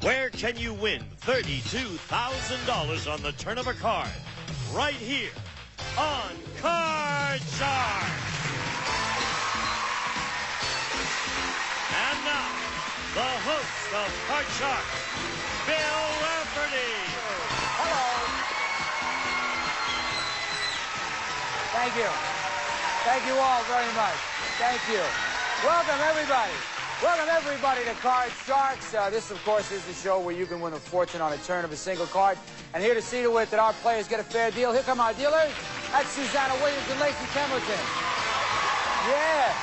Where can you win $32,000 on the turn of a card? Right here on Card Shark. And now, the host of Card Shark, Bill Rafferty. Hello. Thank you. Thank you all very much. Thank you. Welcome, everybody. Welcome, everybody, to Card Sharks. This, of course, is the show where you can win a fortune on a turn of a single card. And here to see to it that our players get a fair deal, here come our dealers. That's Susanna Williams and Lacey Kemmerton. Yeah.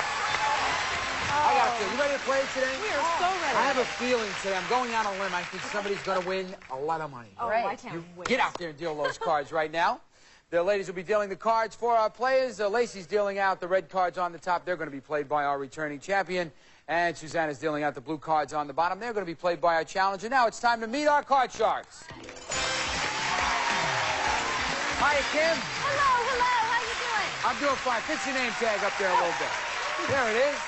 I got you. You ready to play today? We are so ready. I have a feeling today. I'm going out on a limb. I think somebody's going to win a lot of money. Oh, right. I can't wait. Get out there and deal those cards right now. The ladies will be dealing the cards for our players. Lacey's dealing out the red cards on the top. They're going to be played by our returning champion. And Susanna's dealing out the blue cards on the bottom. They're going to be played by our challenger. Now it's time to meet our Card Sharks. Hi, Kim. Hello. How you doing? I'm doing fine. Fix your name tag up there a little bit. There it is.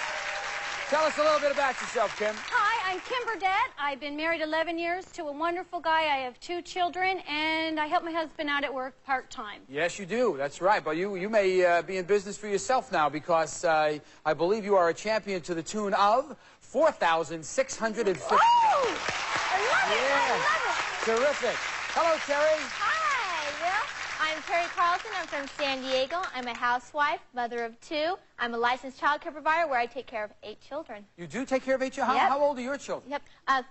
Tell us a little bit about yourself, Kim. Hi, I'm Kim Burdett. I've been married 11 years to a wonderful guy. I have 2 children, and I help my husband out at work part-time. Yes, you do. That's right. But you may be in business for yourself now because I believe you are a champion to the tune of $4,650. Oh! I love it! Yeah. I love it! Terrific. Hello, Terry. Hi, Will. I'm Terry Carlson. I'm from San Diego. I'm a housewife, mother of 2. I'm a licensed child care provider where I take care of 8 children. You do take care of 8 children? Yep. How old are your children? Yep,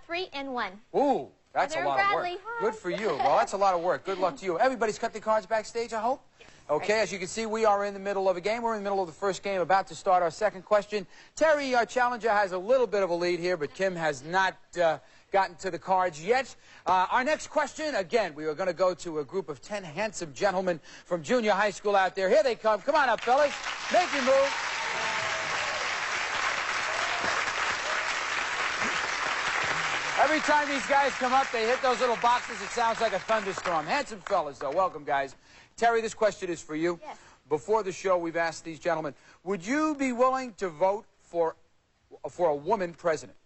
3 and 1. Ooh, that's a Mother lot and of work. Bradley. Good for you. Well, that's a lot of work. Good luck to you. Everybody's cut their cards backstage, I hope? Okay, Right. as you can see, we are in the middle of a game. We're in the middle of the first game, about to start our second question. Terry, our challenger, has a little bit of a lead here, but Kim has not gotten to the cards yet. Our next question, again, we are going to go to a group of 10 handsome gentlemen from junior high school out there. Here they come. Come on up, fellas. Make your move. Every time these guys come up, they hit those little boxes. It sounds like a thunderstorm. Handsome fellas, though. Welcome, guys. Terry, this question is for you. Yes. Before the show, we've asked these gentlemen, would you be willing to vote for a woman president?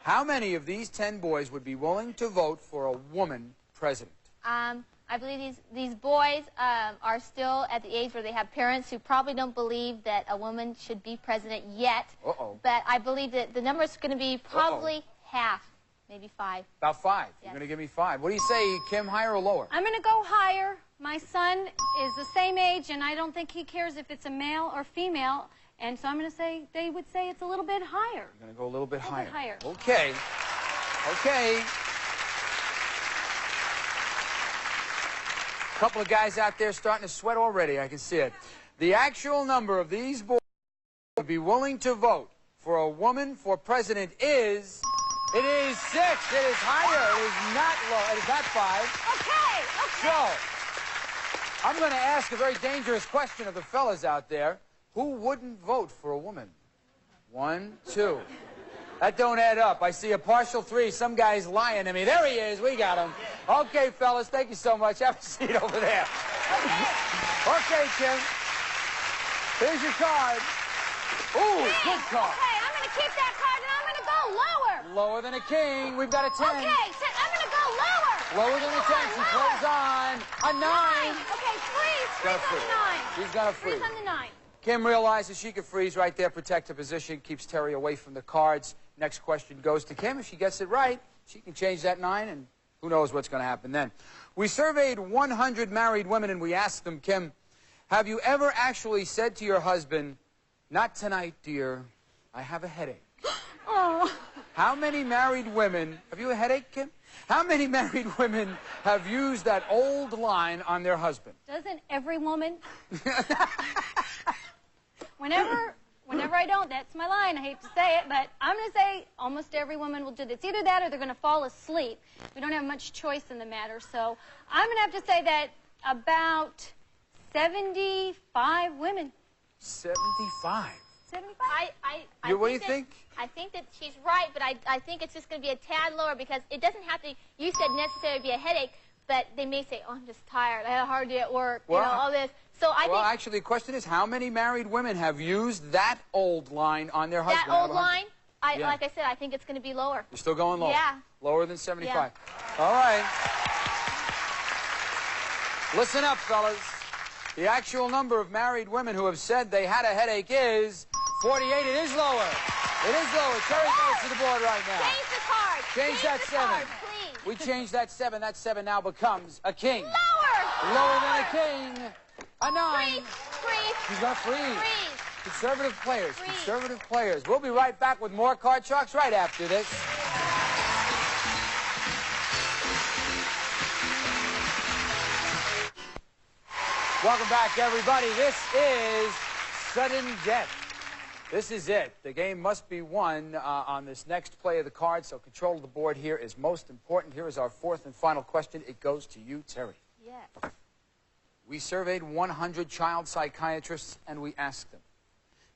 How many of these 10 boys would be willing to vote for a woman president? I believe these boys are still at the age where they have parents who probably don't believe that a woman should be president yet. Uh-oh. But I believe that the number is going to be probably half, maybe 5. About 5. Yes. You're going to give me 5. What do you say, Kim, higher or lower? I'm going to go higher. My son is the same age, and I don't think he cares if it's a male or female. And so I'm going to say, they would say it's a little bit higher. You're going to go a little bit higher. higher. Okay. Okay. A couple of guys out there starting to sweat already. I can see it. The actual number of these boys who would be willing to vote for a woman for president is... It is 6. It is higher. It is not low. It is not 5. Okay. So, I'm going to ask a very dangerous question of the fellas out there. Who wouldn't vote for a woman? 1, 2. That don't add up. I see a partial 3. Some guy's lying to me. There he is. We got him. Okay, fellas. Thank you so much. Have a seat over there. Okay, Kim. Here's your card. Ooh, good card. Okay, I'm going to keep that card, and I'm going to go lower. Lower than a king. We've got a 10. Okay, so I'm going to go lower. Lower than a 10. She plays on. A 9. Okay, freeze. Got a Freeze on freeze. the 9. She's got a freeze. Freeze on the 9. Kim realizes she can freeze right there, protect her position, keeps Terry away from the cards. Next question goes to Kim. If she gets it right, she can change that 9, and who knows what's going to happen then. We surveyed 100 married women, and we asked them, Kim, have you ever actually said to your husband, not tonight, dear, I have a headache? Oh. How many married women, have you a headache, Kim? How many married women have used that old line on their husband? Doesn't every woman? Whenever I don't, that's my line. I hate to say it, but I'm going to say almost every woman will do this. Either that or they're going to fall asleep. We don't have much choice in the matter. So I'm going to have to say that about 75 women. 75. 75? What do you think? I think that she's right, but I think it's just going to be a tad lower because it doesn't have to, you said necessarily be a headache, but they may say, oh, I'm just tired. I had a hard day at work, Well, you know, all this. So I well, think actually, the question is, how many married women have used that old line on their husband? that old line, Yeah. Like I said, I think it's going to be lower. You're still going lower? Yeah. Lower than 75. Yeah. All right. Listen up, fellas. The actual number of married women who have said they had a headache is 48. It is lower. It is lower. Terry goes to the board right now. Change the card. Change that the 7. Card, please. We changed that 7. That 7 now becomes a king. Lower. Lower than a king. A 9. Freeze. She's got freeze. Freeze. Conservative players. Freeze. Conservative players. We'll be right back with more Card Sharks right after this. Welcome back, everybody. This is Sudden Death. This is it. The game must be won on this next play of the card, so control of the board here is most important. Here is our fourth and final question. It goes to you, Terry. Yes. We surveyed 100 child psychiatrists, and we asked them,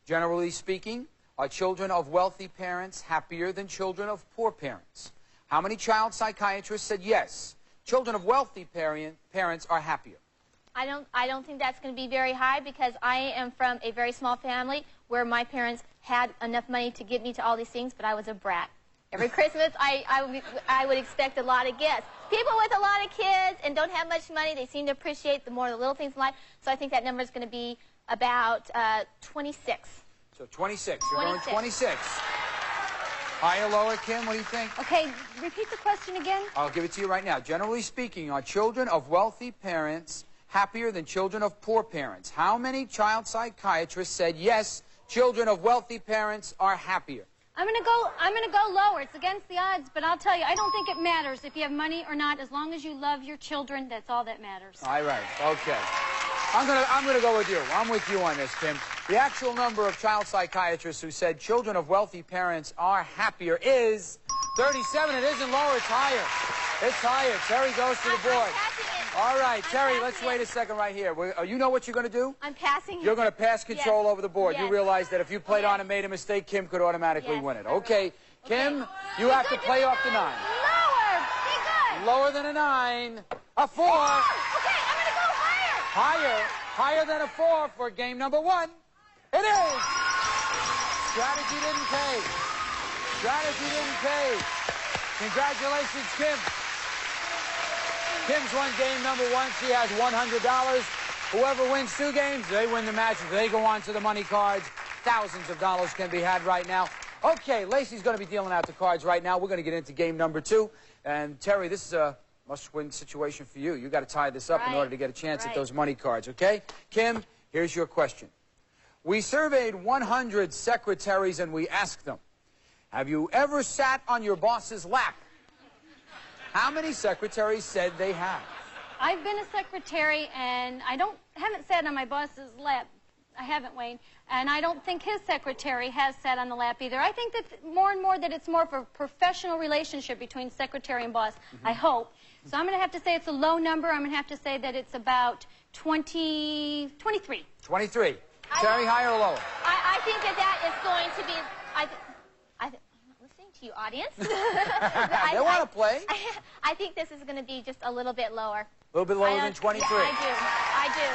generally speaking, are children of wealthy parents happier than children of poor parents? How many child psychiatrists said yes? Children of wealthy parents are happier. I don't think that's going to be very high because I am from a very small family where my parents had enough money to get me to all these things, but I was a brat. Every Christmas, I would expect a lot of gifts. People with a lot of kids and don't have much money, they seem to appreciate the more the little things in life. So I think that number is going to be about 26. So 26. You're 26. going 26. Higher, lower, Kim? What do you think? Okay, repeat the question again. I'll give it to you right now. Generally speaking, are children of wealthy parents happier than children of poor parents? How many child psychiatrists said yes, children of wealthy parents are happier? I'm gonna go lower. It's against the odds, but I'll tell you, I don't think it matters if you have money or not. As long as you love your children, that's all that matters. All right. Okay. I'm gonna go with you. I'm with you on this, Kim. The actual number of child psychiatrists who said children of wealthy parents are happier is 37. It isn't lower. It's higher. It's higher. Terry goes to the board. All right, Terry, let's wait a second right here. You know what you're going to do? I'm passing. You're going to pass control Yes. over the board. Yes. You realize that if you played on and made a mistake, Kim could automatically Yes. win it. Okay, Kim, you have to play off the 9. Lower. Be good. Lower than a 9. A 4. Okay, I'm going to go higher. Higher than a 4 for game number 1. It is. Strategy didn't pay. Strategy didn't pay. Congratulations, Kim. Kim's won game number 1. She has $100. Whoever wins 2 games, they win the match. If they go on to the money cards, thousands of dollars can be had right now. Okay, Lacey's going to be dealing out the cards right now. We're going to get into game number 2. And Terry, this is a must-win situation for you. You got to tie this up in order to get a chance at those money cards, okay? Kim, here's your question. We surveyed 100 secretaries and we asked them, have you ever sat on your boss's lap? How many secretaries said they have? I've been a secretary, and haven't sat on my boss's lap. I haven't, Wayne. And I don't think his secretary has sat on the lap either. I think that more and more that it's more of a professional relationship between secretary and boss, I hope. So I'm going to have to say it's a low number. I'm going to have to say that it's about 23. 23. Terry, higher or lower? I think that is going to be... I'm not listening to you, audience. They want to play. I think this is going to be just a little bit lower. A little bit lower than 23. Yeah, I do.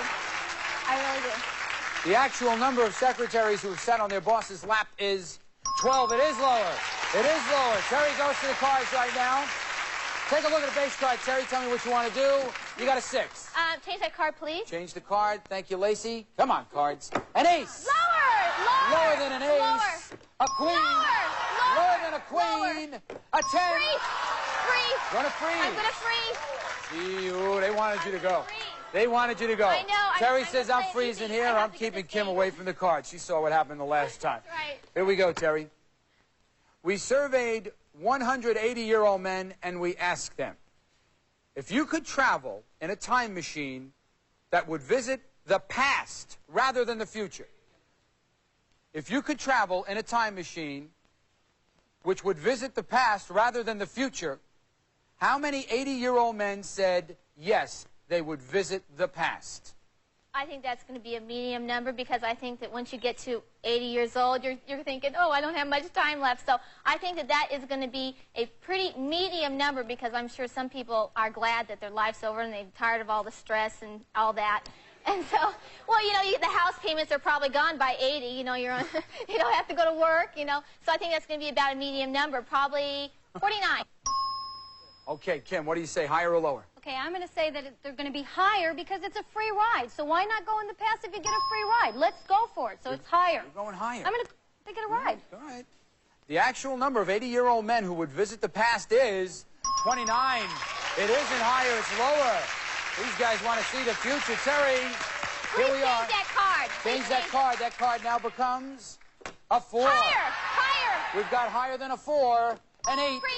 I really do. The actual number of secretaries who have sat on their boss's lap is 12. It is lower. It is lower. Terry goes to the cards right now. Take a look at the base card. Terry, tell me what you want to do. You got a 6. Change that card, please. Change the card. Thank you, Lacey. Come on, cards. An ace. Lower. Lower than an ace. Lower. A queen. Lower. Lower than a queen. A 10. Freeze. Going to freeze. I'm going to freeze. Ooh, they wanted you to go. They wanted you to go. I know. Terry I'm says, gonna I'm play freezing easy. here. I have I'm to get keeping this Kim game. away from the cards. She saw what happened the last time. That's right. Here we go, Terry. We surveyed 180-year-old men, and we asked them, if you could travel in a time machine that would visit the past rather than the future, if you could travel in a time machine which would visit the past rather than the future, how many 80-year-old men said yes, they would visit the past? I think that's going to be a medium number because I think that once you get to 80 years old, you're thinking, oh, I don't have much time left. So I think that is going to be a pretty medium number because I'm sure some people are glad that their life's over and they're tired of all the stress and all that. And so, well, you know, the house payments are probably gone by 80. You know, you're on, you don't have to go to work, you know. So I think that's going to be about a medium number, probably 49. Okay, Kim, what do you say, higher or lower? Okay, I'm going to say that they're going to be higher because it's a free ride. So why not go in the past if you get a free ride? Let's go for it. So it's higher. You're going higher. I'm going to get a ride. All right. The actual number of 80-year-old men who would visit the past is 29. It isn't higher, it's lower. These guys want to see the future. Terry, here we are. Change that card. Change that card. That card now becomes a 4. Higher, higher. We've got higher than a 4, an 8. Freeze.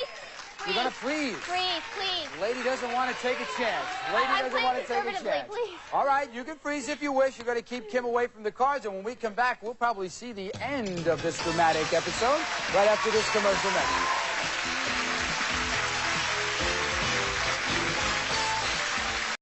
You're going to freeze. Freeze, please. Lady doesn't want to take a chance. Lady I'm doesn't want to take a conservatively, chance. please. All right, you can freeze if you wish. You're going to keep Kim away from the cards, and when we come back, we'll probably see the end of this dramatic episode right after this commercial message.